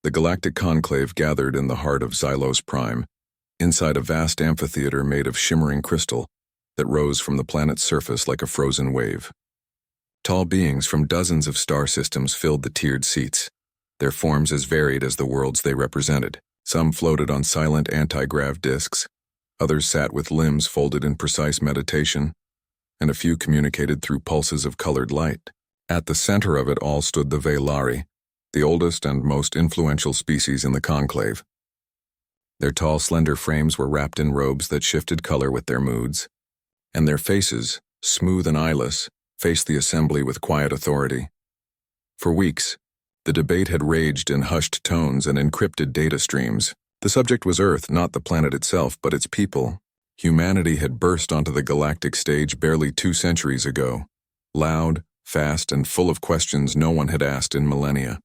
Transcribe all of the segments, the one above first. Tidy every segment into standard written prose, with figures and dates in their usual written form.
The Galactic Conclave gathered in the heart of Xylos Prime, inside a vast amphitheater made of shimmering crystal that rose from the planet's surface like a frozen wave. Tall beings from dozens of star systems filled the tiered seats, their forms as varied as the worlds they represented. Some floated on silent anti-grav disks, others sat with limbs folded in precise meditation, and a few communicated through pulses of colored light. At the center of it all stood the Veilari, the oldest and most influential species in the conclave. Their tall, slender frames were wrapped in robes that shifted color with their moods, and their faces, smooth and eyeless, faced the assembly with quiet authority. For weeks, the debate had raged in hushed tones and encrypted data streams. The subject was Earth, not the planet itself, but its people. Humanity had burst onto the galactic stage barely 2 centuries ago, loud, fast, and full of questions no one had asked in millennia.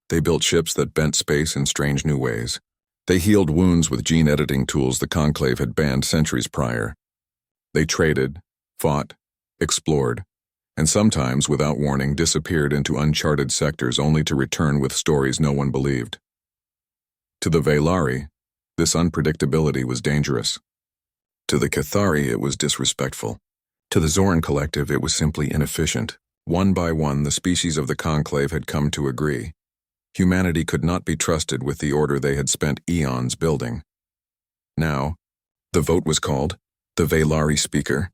They built ships that bent space in strange new ways. They healed wounds with gene-editing tools the Conclave had banned centuries prior. They traded, fought, explored, and sometimes, without warning, disappeared into uncharted sectors only to return with stories no one believed. To the Veilari, this unpredictability was dangerous. To the Cathari, it was disrespectful. To the Zoran Collective, it was simply inefficient. One by one, the species of the Conclave had come to agree. Humanity could not be trusted with the order they had spent eons building. Now, the vote was called. The Veilari speaker,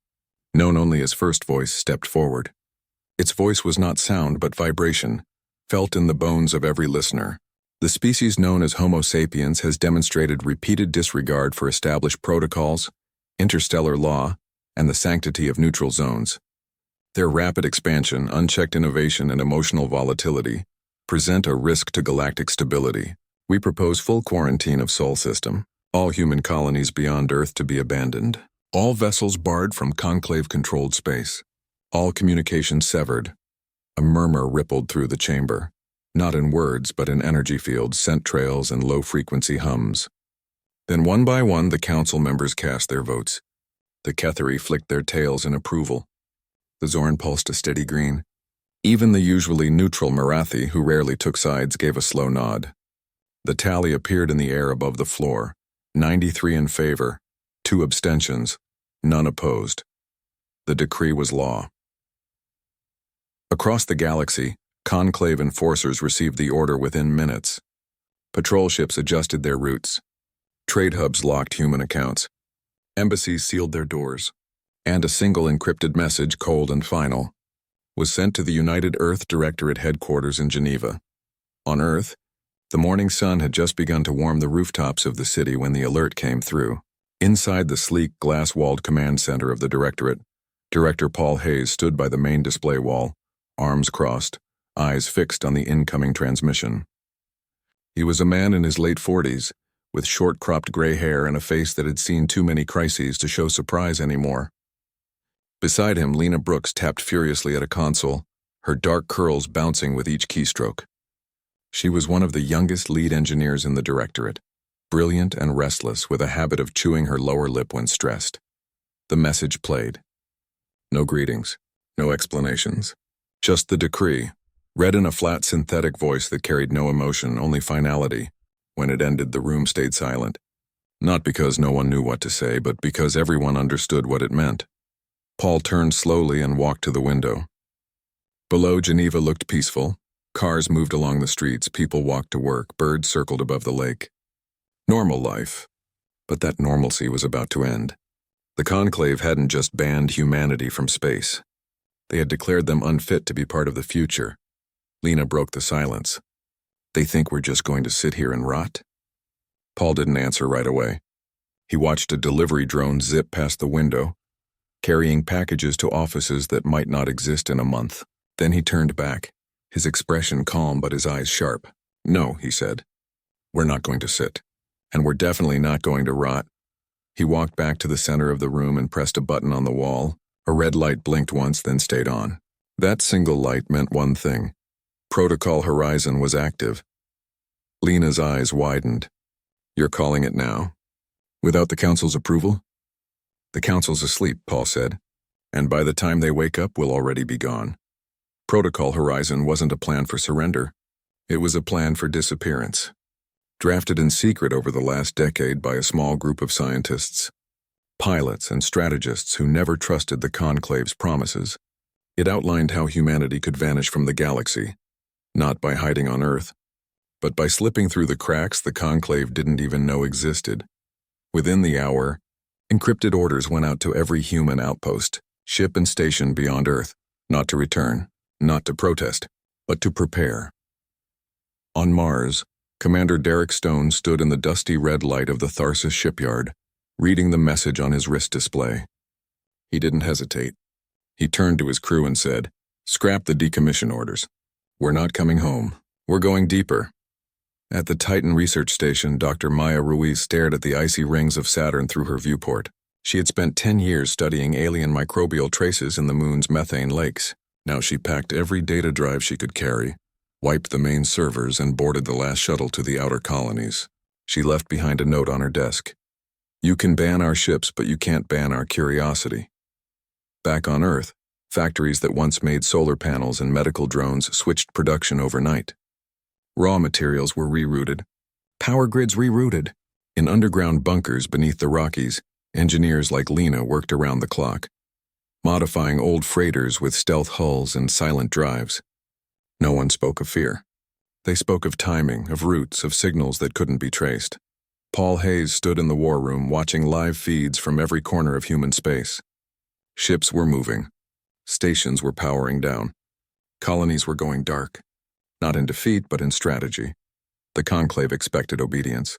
known only as First Voice, stepped forward. Its voice was not sound but vibration, felt in the bones of every listener. The species known as Homo sapiens has demonstrated repeated disregard for established protocols, interstellar law, and the sanctity of neutral zones. Their rapid expansion, unchecked innovation, and emotional volatility present a risk to galactic stability. We propose full quarantine of Sol System, all human colonies beyond Earth to be abandoned, all vessels barred from conclave-controlled space, all communication severed. A murmur rippled through the chamber, not in words but in energy fields, scent trails, and low-frequency hums. Then one by one the council members cast their votes. The Cathari flicked their tails in approval. The Zoran pulsed a steady green. Even the usually neutral Marathi, who rarely took sides, gave a slow nod. The tally appeared in the air above the floor. 93 in favor, 2 abstentions, none opposed. The decree was law. Across the galaxy, Conclave enforcers received the order within minutes. Patrol ships adjusted their routes. Trade hubs locked human accounts. Embassies sealed their doors. And a single encrypted message, cold and final, was sent to the United Earth Directorate headquarters in Geneva. On Earth, the morning sun had just begun to warm the rooftops of the city when the alert came through. Inside the sleek, glass-walled command center of the Directorate, Director Paul Hayes stood by the main display wall, arms crossed, eyes fixed on the incoming transmission. He was a man in his late 40s, with short-cropped gray hair and a face that had seen too many crises to show surprise anymore. Beside him, Lena Brooks tapped furiously at a console, her dark curls bouncing with each keystroke. She was one of the youngest lead engineers in the Directorate, brilliant and restless, with a habit of chewing her lower lip when stressed. The message played. No greetings, no explanations. Just the decree, read in a flat synthetic voice that carried no emotion, only finality. When it ended, the room stayed silent. Not because no one knew what to say, but because everyone understood what it meant. Paul turned slowly and walked to the window. Below, Geneva looked peaceful. Cars moved along the streets, people walked to work, birds circled above the lake. Normal life. But that normalcy was about to end. The Conclave hadn't just banned humanity from space. They had declared them unfit to be part of the future. Lena broke the silence. They think we're just going to sit here and rot? Paul didn't answer right away. He watched a delivery drone zip past the window, carrying packages to offices that might not exist in a month. Then he turned back, his expression calm but his eyes sharp. No, he said. We're not going to sit. And we're definitely not going to rot. He walked back to the center of the room and pressed a button on the wall. A red light blinked once, then stayed on. That single light meant one thing. Protocol Horizon was active. Lena's eyes widened. You're calling it now? Without the Council's approval? The Council's asleep, Paul said. And by the time they wake up, we'll already be gone. Protocol Horizon wasn't a plan for surrender. It was a plan for disappearance. drafted in secret over the last decade by a small group of scientists, pilots and strategists who never trusted the Conclave's promises. It outlined how humanity could vanish from the galaxy, not by hiding on Earth, but by slipping through the cracks the Conclave didn't even know existed. Within the hour, encrypted orders went out to every human outpost, ship and station beyond Earth, not to return, not to protest, but to prepare. On Mars, Commander Derek Stone stood in the dusty red light of the Tharsis shipyard, reading the message on his wrist display. He didn't hesitate. He turned to his crew and said, "Scrap the decommission orders. We're not coming home. We're going deeper." At the Titan research station, Dr. Maya Ruiz stared at the icy rings of Saturn through her viewport. She had spent 10 years studying alien microbial traces in the moon's methane lakes. Now she packed every data drive she could carry, wiped the main servers, and boarded the last shuttle to the outer colonies. She left behind a note on her desk. "You can ban our ships, but you can't ban our curiosity." Back on Earth, factories that once made solar panels and medical drones switched production overnight. Raw materials were rerouted, power grids rerouted. In underground bunkers beneath the Rockies, engineers like Lena worked around the clock, modifying old freighters with stealth hulls and silent drives. No one spoke of fear. They spoke of timing, of routes, of signals that couldn't be traced. Paul Hayes stood in the war room watching live feeds from every corner of human space. Ships were moving. Stations were powering down. Colonies were going dark. Not in defeat, but in strategy. The Conclave expected obedience.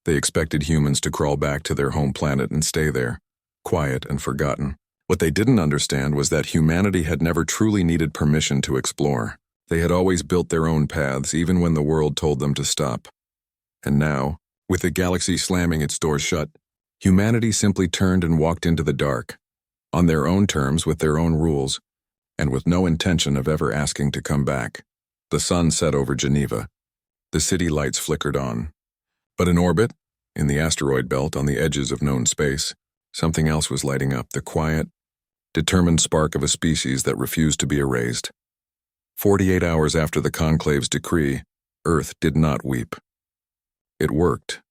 They expected humans to crawl back to their home planet and stay there, quiet and forgotten. What they didn't understand was that humanity had never truly needed permission to explore. They had always built their own paths, even when the world told them to stop. And now, with the galaxy slamming its doors shut, humanity simply turned and walked into the dark, on their own terms, with their own rules, and with no intention of ever asking to come back. The sun set over Geneva. The city lights flickered on. But in orbit, in the asteroid belt on the edges of known space, something else was lighting up, the quiet, determined spark of a species that refused to be erased. 48 hours after the Conclave's decree, Earth did not weep. It worked.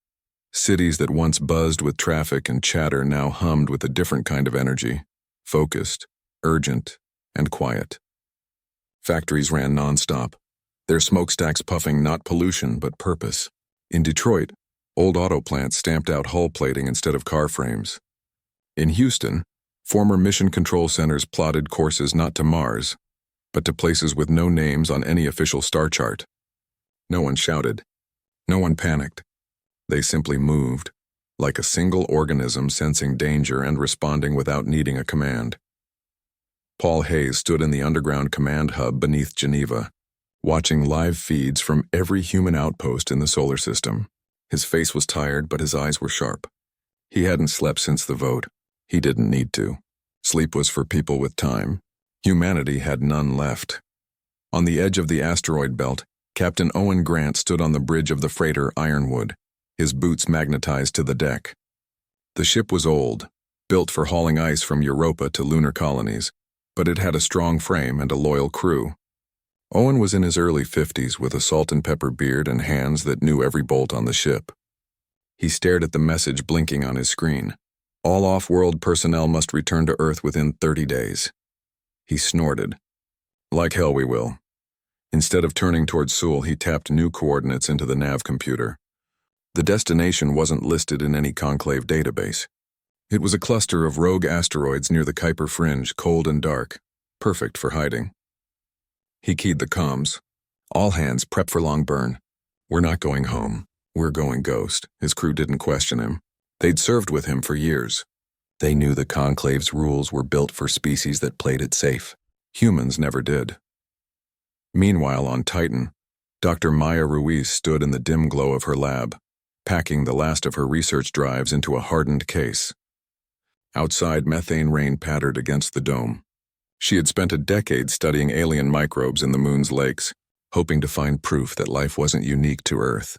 Cities that once buzzed with traffic and chatter now hummed with a different kind of energy, focused, urgent, and quiet. Factories ran nonstop, their smokestacks puffing not pollution but purpose. In Detroit, old auto plants stamped out hull plating instead of car frames. In Houston, former mission control centers plotted courses not to Mars, but to places with no names on any official star chart. No one shouted. No one panicked. They simply moved, like a single organism sensing danger and responding without needing a command. Paul Hayes stood in the underground command hub beneath Geneva, watching live feeds from every human outpost in the solar system. His face was tired, but his eyes were sharp. He hadn't slept since the vote. He didn't need to. Sleep was for people with time. Humanity had none left. On the edge of the asteroid belt, Captain Owen Grant stood on the bridge of the freighter Ironwood, his boots magnetized to the deck. The ship was old, built for hauling ice from Europa to lunar colonies, but it had a strong frame and a loyal crew. Owen was in his early 50s with a salt and pepper beard and hands that knew every bolt on the ship. He stared at the message blinking on his screen. All off-world personnel must return to Earth within 30 days. He snorted. Like hell we will. Instead of turning towards Seoul, he tapped new coordinates into the nav computer. The destination wasn't listed in any Conclave database. It was a cluster of rogue asteroids near the Kuiper Fringe, cold and dark, perfect for hiding. He keyed the comms. All hands, prep for long burn. We're not going home. We're going ghost. His crew didn't question him. They'd served with him for years. They knew the Conclave's rules were built for species that played it safe. Humans never did. Meanwhile, on Titan, Dr. Maya Ruiz stood in the dim glow of her lab, packing the last of her research drives into a hardened case. Outside, methane rain pattered against the dome. She had spent a decade studying alien microbes in the moon's lakes, hoping to find proof that life wasn't unique to Earth.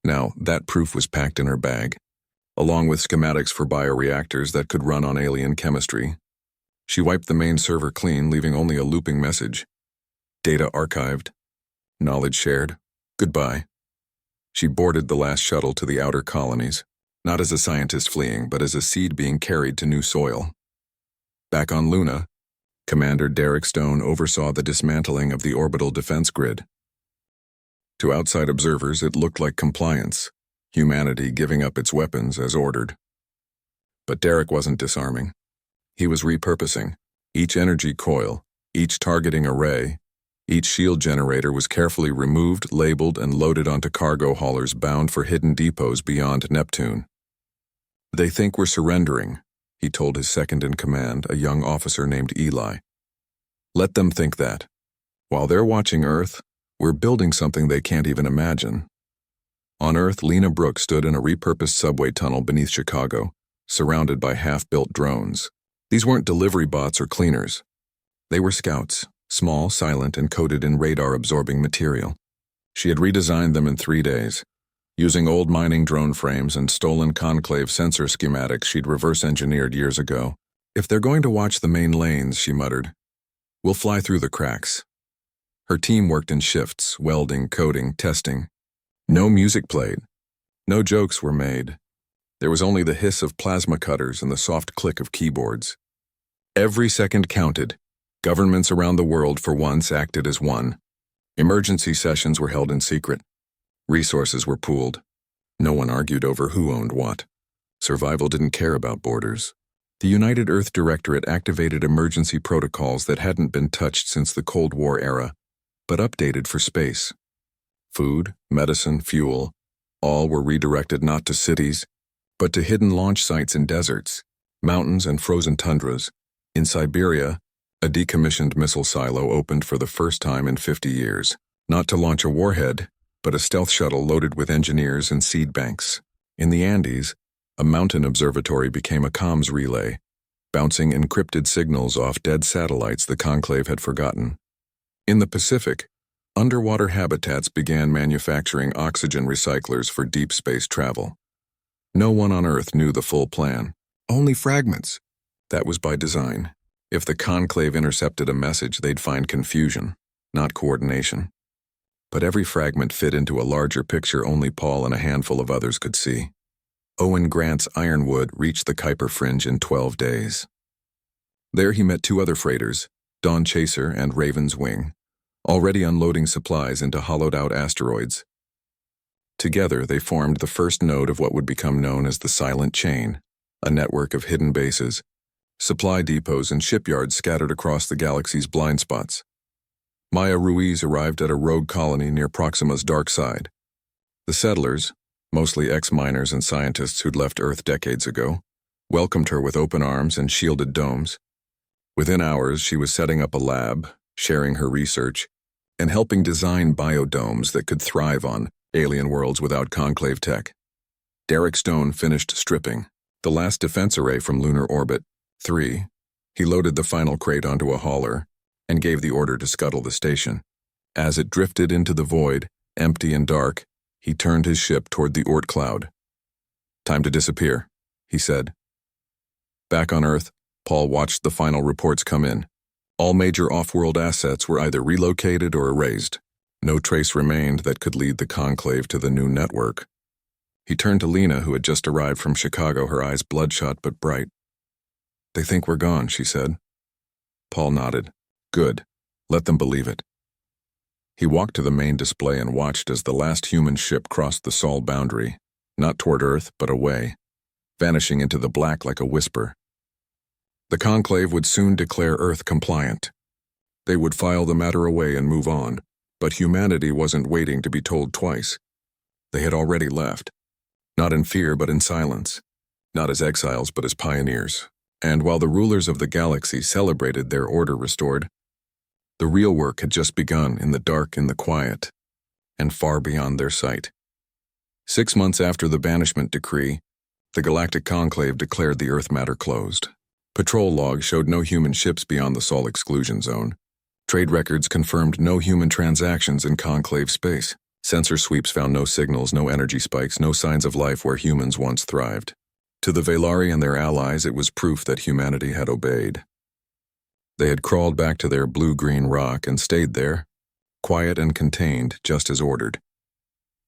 Now, that proof was packed in her bag, along with schematics for bioreactors that could run on alien chemistry. She wiped the main server clean, leaving only a looping message. Data archived. Knowledge shared. Goodbye. She boarded the last shuttle to the outer colonies, not as a scientist fleeing, but as a seed being carried to new soil. Back on Luna, Commander Derek Stone oversaw the dismantling of the orbital defense grid. To outside observers, it looked like compliance, humanity giving up its weapons as ordered. But Derek wasn't disarming. He was repurposing. Each energy coil, each targeting array, each shield generator was carefully removed, labeled, and loaded onto cargo haulers bound for hidden depots beyond Neptune. "They think we're surrendering," he told his second-in-command, a young officer named Eli. "Let them think that. While they're watching Earth, we're building something they can't even imagine." On Earth, Lena Brooke stood in a repurposed subway tunnel beneath Chicago, surrounded by half-built drones. These weren't delivery bots or cleaners. They were scouts, small, silent, and coated in radar-absorbing material. She had redesigned them in 3 days. Using old mining drone frames and stolen Conclave sensor schematics she'd reverse-engineered years ago. "If they're going to watch the main lanes," she muttered, "we'll fly through the cracks." Her team worked in shifts, welding, coding, testing. No music played. No jokes were made. There was only the hiss of plasma cutters and the soft click of keyboards. Every second counted. Governments around the world for once acted as one. Emergency sessions were held in secret. Resources were pooled. No one argued over who owned what. Survival didn't care about borders. The United Earth Directorate activated emergency protocols that hadn't been touched since the Cold War era, but updated for space. Food, medicine, fuel, all were redirected not to cities, but to hidden launch sites in deserts, mountains, and frozen tundras. In Siberia, a decommissioned missile silo opened for the first time in 50 years, not to launch a warhead, but a stealth shuttle loaded with engineers and seed banks. In the Andes, a mountain observatory became a comms relay, bouncing encrypted signals off dead satellites the Conclave had forgotten. In the Pacific, underwater habitats began manufacturing oxygen recyclers for deep space travel. No one on Earth knew the full plan. Only fragments. That was by design. If the Conclave intercepted a message, they'd find confusion, not coordination. But every fragment fit into a larger picture only Paul and a handful of others could see. Owen Grant's Ironwood reached the Kuiper Fringe in 12 days. There he met 2 other freighters, Dawn Chaser and Raven's Wing, already unloading supplies into hollowed-out asteroids. Together, they formed the first node of what would become known as the Silent Chain, a network of hidden bases, supply depots, and shipyards scattered across the galaxy's blind spots. Maya Ruiz arrived at a rogue colony near Proxima's dark side. The settlers, mostly ex-miners and scientists who'd left Earth decades ago, welcomed her with open arms and shielded domes. Within hours, she was setting up a lab, sharing her research, and helping design biodomes that could thrive on alien worlds without Conclave tech. Derek Stone finished stripping the last defense array from lunar orbit, 3. He loaded the final crate onto a hauler and gave the order to scuttle the station. As it drifted into the void, empty and dark, he turned his ship toward the Oort cloud. "Time to disappear," he said. Back on Earth, Paul watched the final reports come in. All major off-world assets were either relocated or erased. No trace remained that could lead the Conclave to the new network. He turned to Lena, who had just arrived from Chicago, her eyes bloodshot but bright. "They think we're gone," she said. Paul nodded. "Good. Let them believe it." He walked to the main display and watched as the last human ship crossed the Sol boundary, not toward Earth, but away, vanishing into the black like a whisper. The Conclave would soon declare Earth compliant. They would file the matter away and move on, but humanity wasn't waiting to be told twice. They had already left. Not in fear, but in silence. Not as exiles, but as pioneers. And while the rulers of the galaxy celebrated their order restored, the real work had just begun in the dark, in the quiet, and far beyond their sight. 6 months after the banishment decree, the Galactic Conclave declared the Earth matter closed. Patrol logs showed no human ships beyond the Sol exclusion zone. Trade records confirmed no human transactions in Conclave space. Sensor sweeps found no signals, no energy spikes, no signs of life where humans once thrived. To the Velari and their allies, it was proof that humanity had obeyed. They had crawled back to their blue-green rock and stayed there, quiet and contained, just as ordered.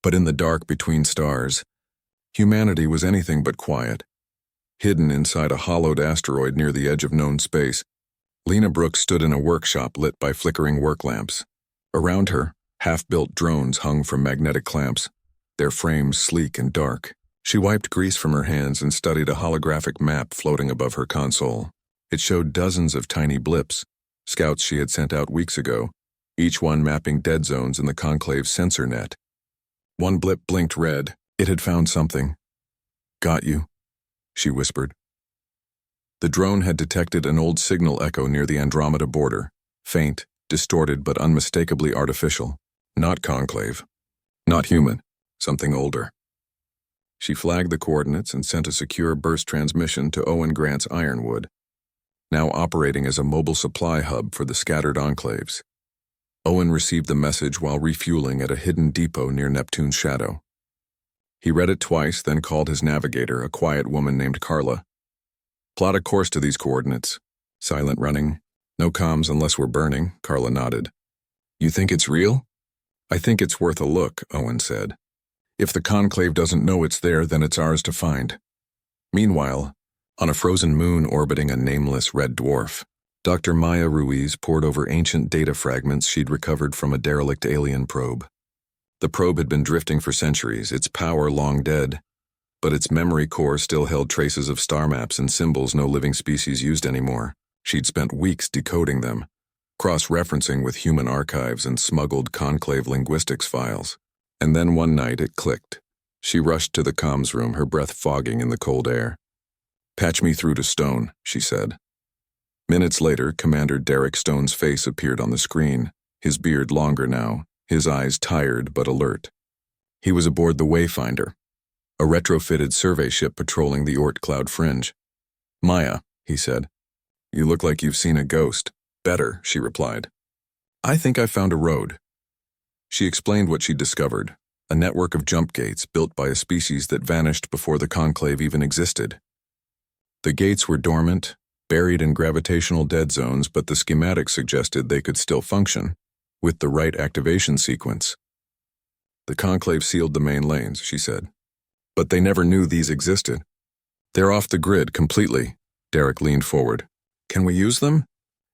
But in the dark between stars, humanity was anything but quiet. Hidden inside a hollowed asteroid near the edge of known space, Lena Brooks stood in a workshop lit by flickering work lamps. Around her, half-built drones hung from magnetic clamps, their frames sleek and dark. She wiped grease from her hands and studied a holographic map floating above her console. It showed dozens of tiny blips, scouts she had sent out weeks ago, each one mapping dead zones in the Conclave's sensor net. One blip blinked red. It had found something. "Got you," she whispered. The drone had detected an old signal echo near the Andromeda border, faint, distorted but unmistakably artificial. Not Conclave. Not human. Something older. She flagged the coordinates and sent a secure burst transmission to Owen Grant's Ironwood, now operating as a mobile supply hub for the scattered enclaves. Owen received the message while refueling at a hidden depot near Neptune's shadow. He read it twice, then called his navigator, a quiet woman named Carla. "Plot a course to these coordinates. Silent running. No comms unless we're burning," Carla nodded. "You think it's real?" "I think it's worth a look," Owen said. "If the Conclave doesn't know it's there, then it's ours to find." Meanwhile, on a frozen moon orbiting a nameless red dwarf, Dr. Maya Ruiz pored over ancient data fragments she'd recovered from a derelict alien probe. The probe had been drifting for centuries, its power long dead, but its memory core still held traces of star maps and symbols no living species used anymore. She'd spent weeks decoding them, cross-referencing with human archives and smuggled Conclave linguistics files. And then one night it clicked. She rushed to the comms room, her breath fogging in the cold air. "Patch me through to Stone," she said. Minutes later, Commander Derek Stone's face appeared on the screen, his beard longer now, his eyes tired but alert. He was aboard the Wayfinder, a retrofitted survey ship patrolling the Oort cloud fringe. "Maya," he said, "you look like you've seen a ghost." "Better," she replied. "I think I found a road." She explained what she'd discovered, a network of jump gates built by a species that vanished before the Conclave even existed. The gates were dormant, buried in gravitational dead zones, but the schematic suggested they could still function, with the right activation sequence. "The Conclave sealed the main lanes," she said. "But they never knew these existed. They're off the grid completely." Derek leaned forward. "Can we use them?"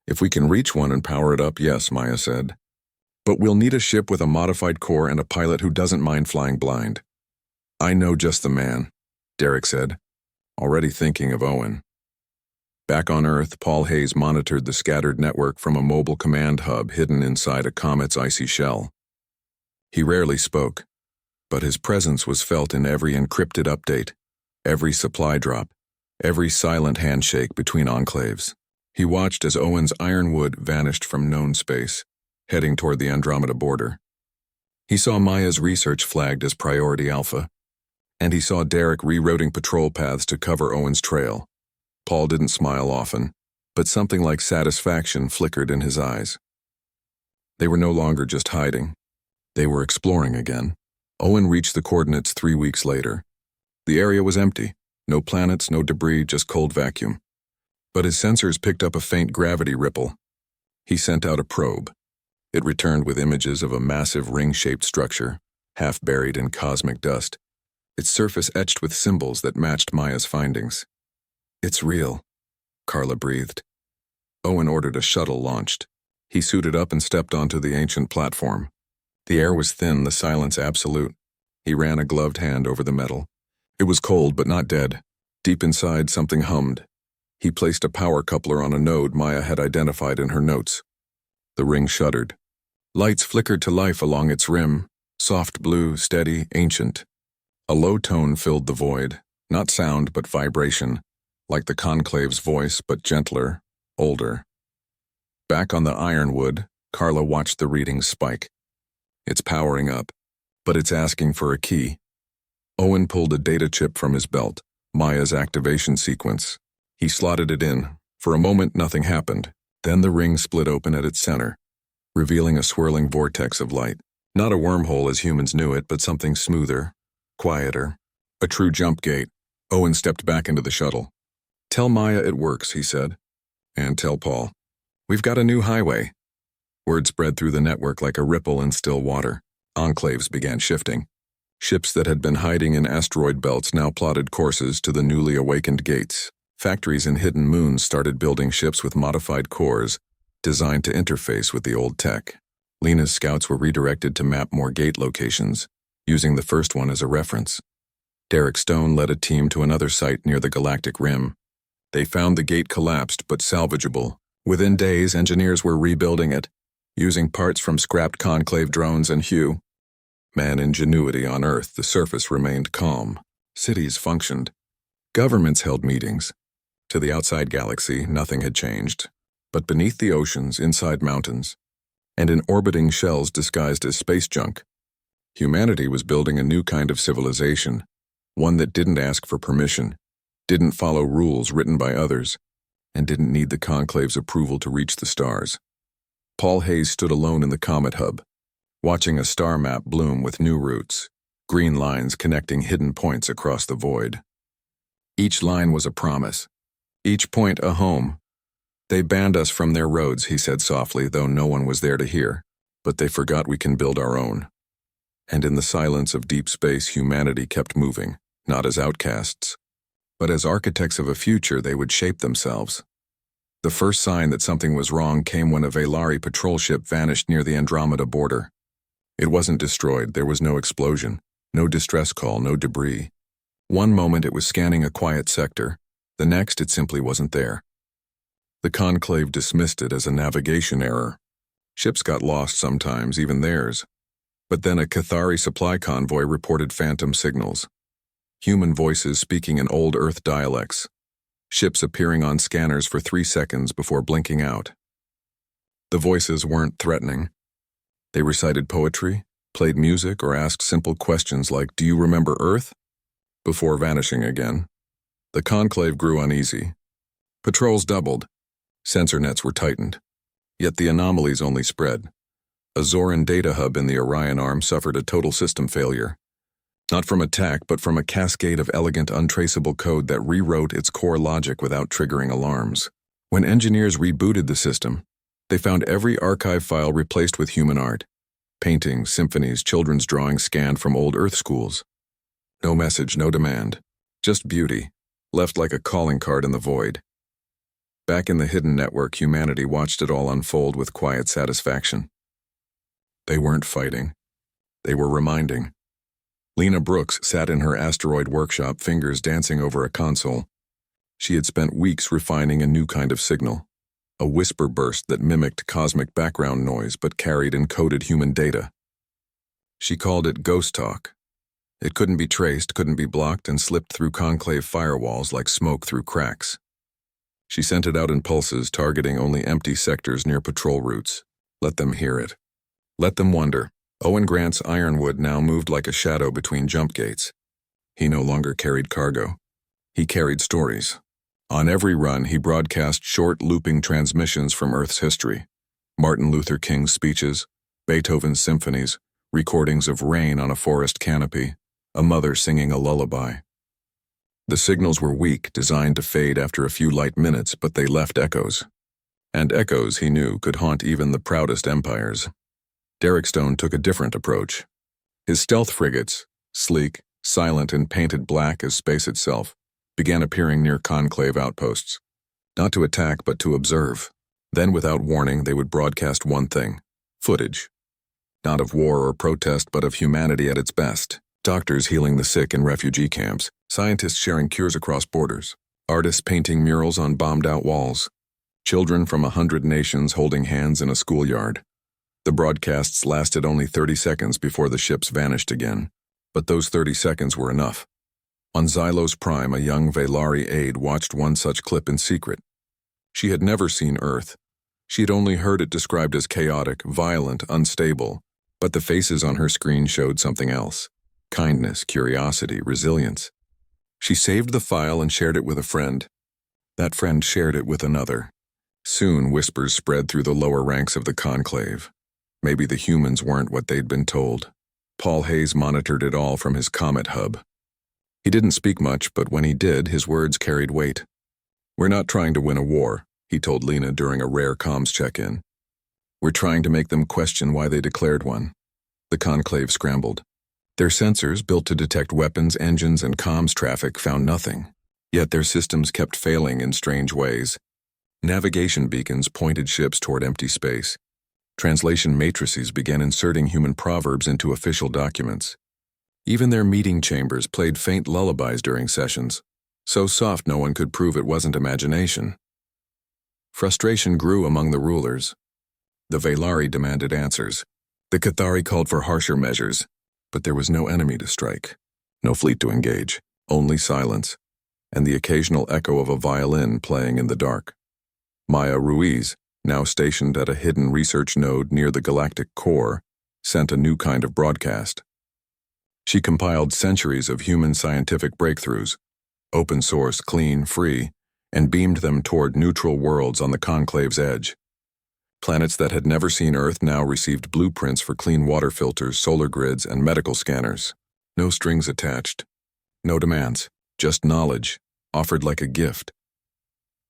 "If we can reach one and power it up, yes," Maya said. "But we'll need a ship with a modified core and a pilot who doesn't mind flying blind." "I know just the man," Derek said, already thinking of Owen. Back on Earth, Paul Hayes monitored the scattered network from a mobile command hub hidden inside a comet's icy shell. He rarely spoke, but his presence was felt in every encrypted update, every supply drop, every silent handshake between enclaves. He watched as Owen's Ironwood vanished from known space, heading toward the Andromeda border. He saw Maya's research flagged as Priority Alpha, and he saw Derek rerouting patrol paths to cover Owen's trail. Paul didn't smile often, but something like satisfaction flickered in his eyes. They were no longer just hiding. They were exploring again. Owen reached the coordinates 3 weeks later. The area was empty. No planets, no debris, just cold vacuum. But his sensors picked up a faint gravity ripple. He sent out a probe. It returned with images of a massive ring-shaped structure, half buried in cosmic dust, its surface etched with symbols that matched Maya's findings. "It's real," Carla breathed. Owen ordered a shuttle launched. He suited up and stepped onto the ancient platform. The air was thin, the silence absolute. He ran a gloved hand over the metal. It was cold but not dead. Deep inside, something hummed. He placed a power coupler on a node Maya had identified in her notes. The ring shuddered. Lights flickered to life along its rim, soft blue, steady, ancient. A low tone filled the void, not sound but vibration, like the Conclave's voice but gentler, older. Back on the Ironwood, Carla watched the readings spike. It's powering up, but it's asking for a key. Owen pulled a data chip from his belt, Maya's activation sequence. He slotted it in. For a moment, nothing happened. Then the ring split open at its center, revealing a swirling vortex of light. Not a wormhole as humans knew it, but something smoother, quieter. A true jump gate. Owen stepped back into the shuttle. "Tell Maya it works," he said. "And tell Paul. We've got a new highway." Word spread through the network like a ripple in still water. Enclaves began shifting. Ships that had been hiding in asteroid belts now plotted courses to the newly awakened gates. Factories in hidden moons started building ships with modified cores, designed to interface with the old tech. Lena's scouts were redirected to map more gate locations, using the first one as a reference. Derek Stone led a team to another site near the Galactic Rim. They found the gate collapsed but salvageable. Within days, engineers were rebuilding it, using parts from scrapped Conclave drones and HFY. Man ingenuity on Earth, the surface remained calm. Cities functioned. Governments held meetings. To the outside galaxy, nothing had changed. But beneath the oceans, inside mountains, and in orbiting shells disguised as space junk, humanity was building a new kind of civilization, one that didn't ask for permission, didn't follow rules written by others, and didn't need the Conclave's approval to reach the stars. Paul Hayes stood alone in the Comet Hub, watching a star map bloom with new routes, green lines connecting hidden points across the void. Each line was a promise, each point a home. They banned us from their roads, he said softly, though no one was there to hear, but they forgot we can build our own. And in the silence of deep space, humanity kept moving, not as outcasts, but as architects of a future they would shape themselves. The first sign that something was wrong came when a Velari patrol ship vanished near the Andromeda border. It wasn't destroyed, there was no explosion, no distress call, no debris. One moment it was scanning a quiet sector, the next it simply wasn't there. The Conclave dismissed it as a navigation error. Ships got lost sometimes, even theirs. But then a Cathari supply convoy reported phantom signals. Human voices speaking in old Earth dialects. Ships appearing on scanners for 3 seconds before blinking out. The voices weren't threatening. They recited poetry, played music, or asked simple questions like, "Do you remember Earth?" before vanishing again. The Conclave grew uneasy. Patrols doubled. Sensor nets were tightened. Yet the anomalies only spread. A Zoran data hub in the Orion arm suffered a total system failure. Not from attack, but from a cascade of elegant, untraceable code that rewrote its core logic without triggering alarms. When engineers rebooted the system, they found every archive file replaced with human art. Paintings, symphonies, children's drawings scanned from old Earth schools. No message, no demand. Just beauty, left like a calling card in the void. Back in the hidden network, humanity watched it all unfold with quiet satisfaction. They weren't fighting. They were reminding. Lena Brooks sat in her asteroid workshop, fingers dancing over a console. She had spent weeks refining a new kind of signal, a whisper burst that mimicked cosmic background noise but carried encoded human data. She called it ghost talk. It couldn't be traced, couldn't be blocked, and slipped through conclave firewalls like smoke through cracks. She sent it out in pulses, targeting only empty sectors near patrol routes. Let them hear it. Let them wonder. Owen Grant's Ironwood now moved like a shadow between jump gates. He no longer carried cargo. He carried stories. On every run, he broadcast short, looping transmissions from Earth's history. Martin Luther King's speeches, Beethoven's symphonies, recordings of rain on a forest canopy, a mother singing a lullaby. The signals were weak, designed to fade after a few light minutes, but they left echoes. And echoes, he knew, could haunt even the proudest empires. Derek Stone took a different approach. His stealth frigates, sleek, silent, and painted black as space itself, began appearing near conclave outposts. Not to attack, but to observe. Then, without warning, they would broadcast one thing: footage. Not of war or protest, but of humanity at its best. Doctors healing the sick in refugee camps, scientists sharing cures across borders, artists painting murals on bombed-out walls, children from 100 nations holding hands in a schoolyard. The broadcasts lasted only 30 seconds before the ships vanished again, but those 30 seconds were enough. On Xylos Prime, a young Velari aide watched one such clip in secret. She had never seen Earth. She had only heard it described as chaotic, violent, unstable, but the faces on her screen showed something else: kindness, curiosity, resilience. She saved the file and shared it with a friend. That friend shared it with another. Soon, whispers spread through the lower ranks of the conclave. Maybe the humans weren't what they'd been told. Paul Hayes monitored it all from his Comet hub. He didn't speak much, but when he did, his words carried weight. "We're not trying to win a war," he told Lena during a rare comms check-in. "We're trying to make them question why they declared one." The conclave scrambled. Their sensors, built to detect weapons, engines, and comms traffic, found nothing. Yet their systems kept failing in strange ways. Navigation beacons pointed ships toward empty space. Translation matrices began inserting human proverbs into official documents. Even their meeting chambers played faint lullabies during sessions, so soft no one could prove it wasn't imagination. Frustration grew among the rulers. The Velari demanded answers. The Cathari called for harsher measures, but there was no enemy to strike, no fleet to engage, only silence, and the occasional echo of a violin playing in the dark. Maya Ruiz, now stationed at a hidden research node near the galactic core, sent a new kind of broadcast. She compiled centuries of human scientific breakthroughs, open source, clean, free, and beamed them toward neutral worlds on the conclave's edge. Planets that had never seen Earth now received blueprints for clean water filters, solar grids, and medical scanners. No strings attached. No demands, just knowledge, offered like a gift.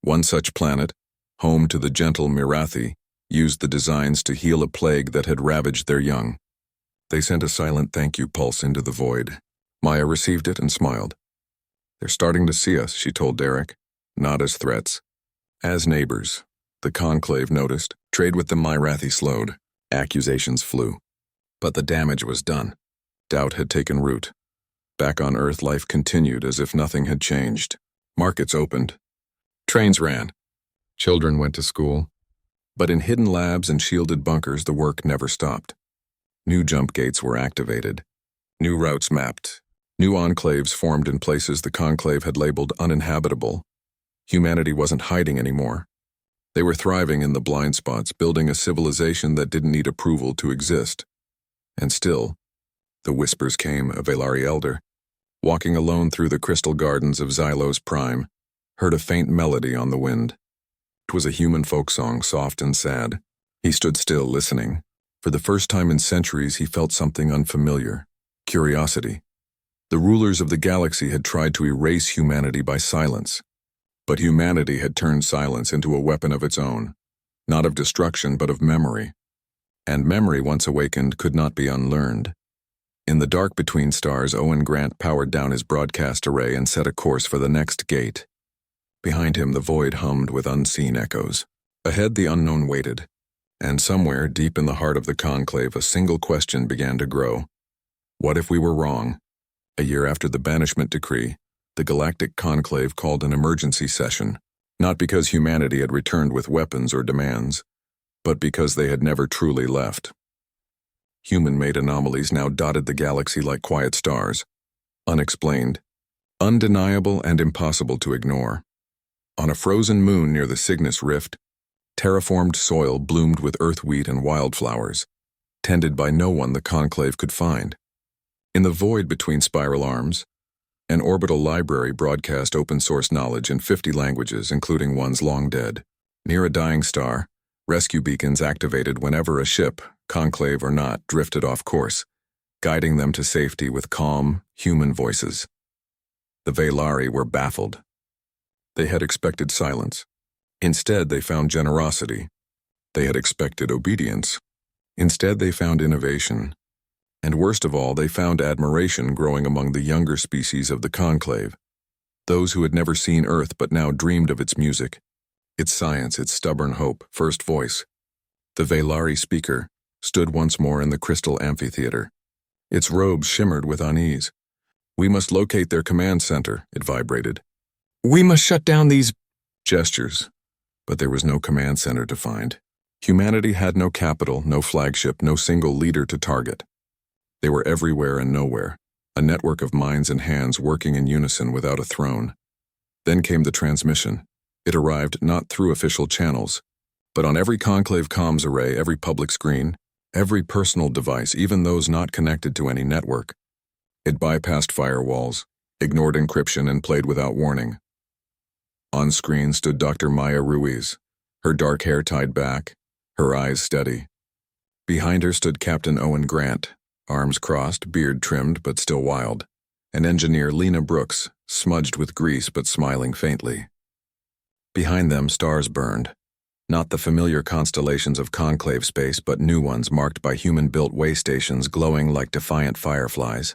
One such planet, home to the gentle Mirathi, used the designs to heal a plague that had ravaged their young. They sent a silent thank you pulse into the void. Maya received it and smiled. They're starting to see us, she told Derek, not as threats, as neighbors. The conclave noticed. Trade with the Mirathi slowed. Accusations flew. But the damage was done. Doubt had taken root. Back on Earth, life continued as if nothing had changed. Markets opened. Trains ran. Children went to school. But in hidden labs and shielded bunkers, the work never stopped. New jump gates were activated. New routes mapped. New enclaves formed in places the conclave had labeled uninhabitable. Humanity wasn't hiding anymore. They were thriving in the blind spots, building a civilization that didn't need approval to exist. And still, the whispers came, a Velari elder, walking alone through the crystal gardens of Xylos Prime, heard a faint melody on the wind. It was a human folk song, soft and sad. He stood still, listening. For the first time in centuries, he felt something unfamiliar. Curiosity. The rulers of the galaxy had tried to erase humanity by silence. But humanity had turned silence into a weapon of its own, not of destruction but of memory. And memory, once awakened, could not be unlearned. In the dark between stars, Owen Grant powered down his broadcast array and set a course for the next gate. Behind him, the void hummed with unseen echoes. Ahead, the unknown waited. And somewhere, deep in the heart of the conclave, a single question began to grow. What if we were wrong? A year after the banishment decree, the Galactic Conclave called an emergency session, not because humanity had returned with weapons or demands, but because they had never truly left. Human-made anomalies now dotted the galaxy like quiet stars, unexplained, undeniable and impossible to ignore. On a frozen moon near the Cygnus Rift, terraformed soil bloomed with earth wheat and wildflowers, tended by no one the conclave could find. In the void between spiral arms, an orbital library broadcast open-source knowledge in 50 languages, including ones long dead. Near a dying star, rescue beacons activated whenever a ship, conclave or not, drifted off course, guiding them to safety with calm, human voices. The Velari were baffled. They had expected silence. Instead, they found generosity. They had expected obedience. Instead, they found innovation. And worst of all, they found admiration growing among the younger species of the conclave, those who had never seen Earth but now dreamed of its music, its science, its stubborn hope, first voice. The Velari speaker stood once more in the crystal amphitheater. Its robes shimmered with unease. We must locate their command center, it vibrated. We must shut down these gestures. But there was no command center to find. Humanity had no capital, no flagship, no single leader to target. They were everywhere and nowhere, a network of minds and hands working in unison without a throne. Then came the transmission. It arrived not through official channels, but on every conclave comms array, every public screen, every personal device, even those not connected to any network. It bypassed firewalls, ignored encryption, and played without warning. On screen stood Dr. Maya Ruiz, her dark hair tied back, her eyes steady. Behind her stood Captain Owen Grant, arms crossed, beard trimmed but still wild, and engineer Lena Brooks, smudged with grease but smiling faintly. Behind them, stars burned. Not the familiar constellations of conclave space, but new ones marked by human-built way stations glowing like defiant fireflies.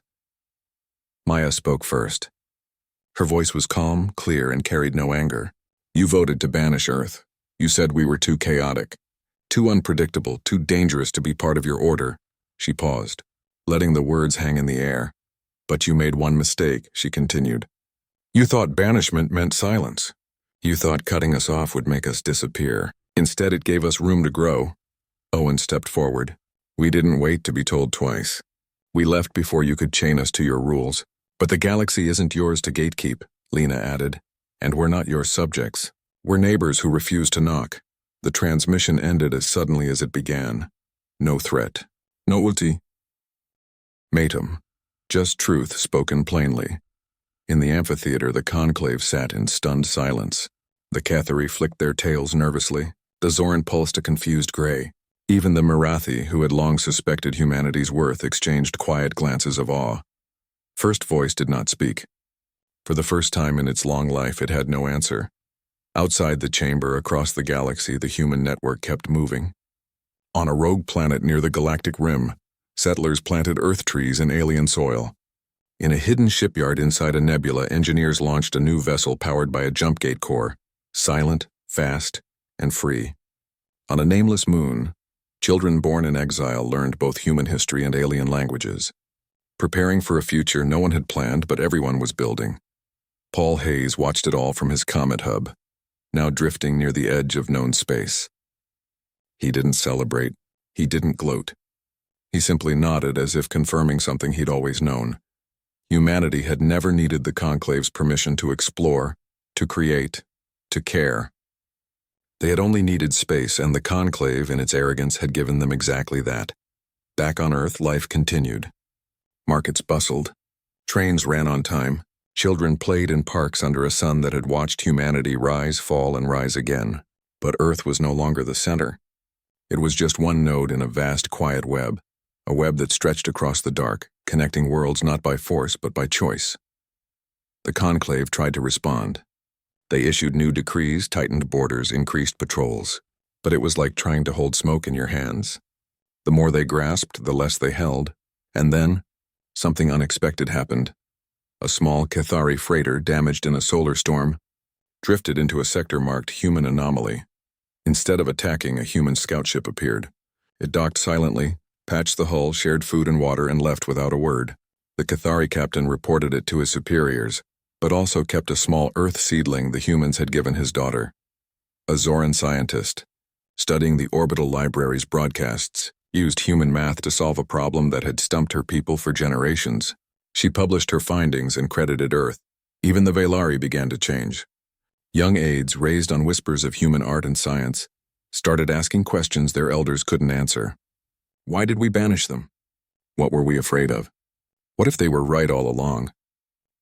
Maya spoke first. Her voice was calm, clear, and carried no anger. You voted to banish Earth. You said we were too chaotic, too unpredictable, too dangerous to be part of your order. She paused, letting the words hang in the air. But you made one mistake, she continued. You thought banishment meant silence. You thought cutting us off would make us disappear. Instead, it gave us room to grow. Owen stepped forward. We didn't wait to be told twice. We left before you could chain us to your rules. But the galaxy isn't yours to gatekeep, Lena added. And we're not your subjects. We're neighbors who refuse to knock. The transmission ended as suddenly as it began. No threat. No ulti. Matum. Just truth spoken plainly. In the amphitheater, the conclave sat in stunned silence. The Cathari flicked their tails nervously. The Zoran pulsed a confused gray. Even the Marathi, who had long suspected humanity's worth, exchanged quiet glances of awe. First Voice did not speak. For the first time in its long life, it had no answer. Outside the chamber, across the galaxy, the human network kept moving. On a rogue planet near the galactic rim, settlers planted earth trees in alien soil. In a hidden shipyard inside a nebula, engineers launched a new vessel powered by a jump gate core, silent, fast, and free. On a nameless moon, children born in exile learned both human history and alien languages. Preparing for a future no one had planned, but everyone was building. Paul Hayes watched it all from his comet hub, now drifting near the edge of known space. He didn't celebrate. He didn't gloat. He simply nodded as if confirming something he'd always known. Humanity had never needed the Conclave's permission to explore, to create, to care. They had only needed space, and the Conclave, in its arrogance, had given them exactly that. Back on Earth, life continued. Markets bustled. Trains ran on time. Children played in parks under a sun that had watched humanity rise, fall, and rise again. But Earth was no longer the center. It was just one node in a vast, quiet web, a web that stretched across the dark, connecting worlds not by force but by choice. The Conclave tried to respond. They issued new decrees, tightened borders, increased patrols. But it was like trying to hold smoke in your hands. The more they grasped, the less they held. And then, something unexpected happened. A small Cathari freighter, damaged in a solar storm, drifted into a sector marked Human Anomaly. Instead of attacking, a human scout ship appeared. It docked silently, patched the hull, shared food and water, and left without a word. The Cathari captain reported it to his superiors, but also kept a small Earth seedling the humans had given his daughter. A Zoran scientist, studying the orbital library's broadcasts, used human math to solve a problem that had stumped her people for generations. She published her findings and credited Earth. Even the Velari began to change. Young aides, raised on whispers of human art and science, started asking questions their elders couldn't answer. Why did we banish them? What were we afraid of? What if they were right all along?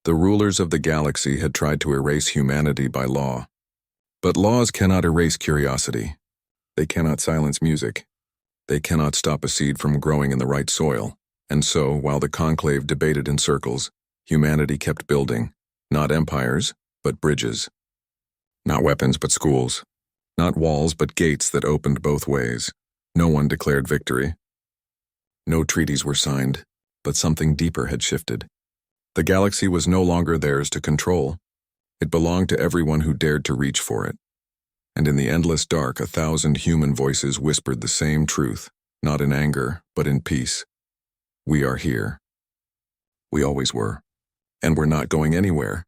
The rulers of the galaxy had tried to erase humanity by law. But laws cannot erase curiosity. They cannot silence music. They cannot stop a seed from growing in the right soil. And so, while the Conclave debated in circles, humanity kept building, not empires, but bridges. Not weapons, but schools. Not walls, but gates that opened both ways. No one declared victory. No treaties were signed, but something deeper had shifted. The galaxy was no longer theirs to control. It belonged to everyone who dared to reach for it. And in the endless dark, 1,000 human voices whispered the same truth, not in anger, but in peace. We are here. We always were. And we're not going anywhere.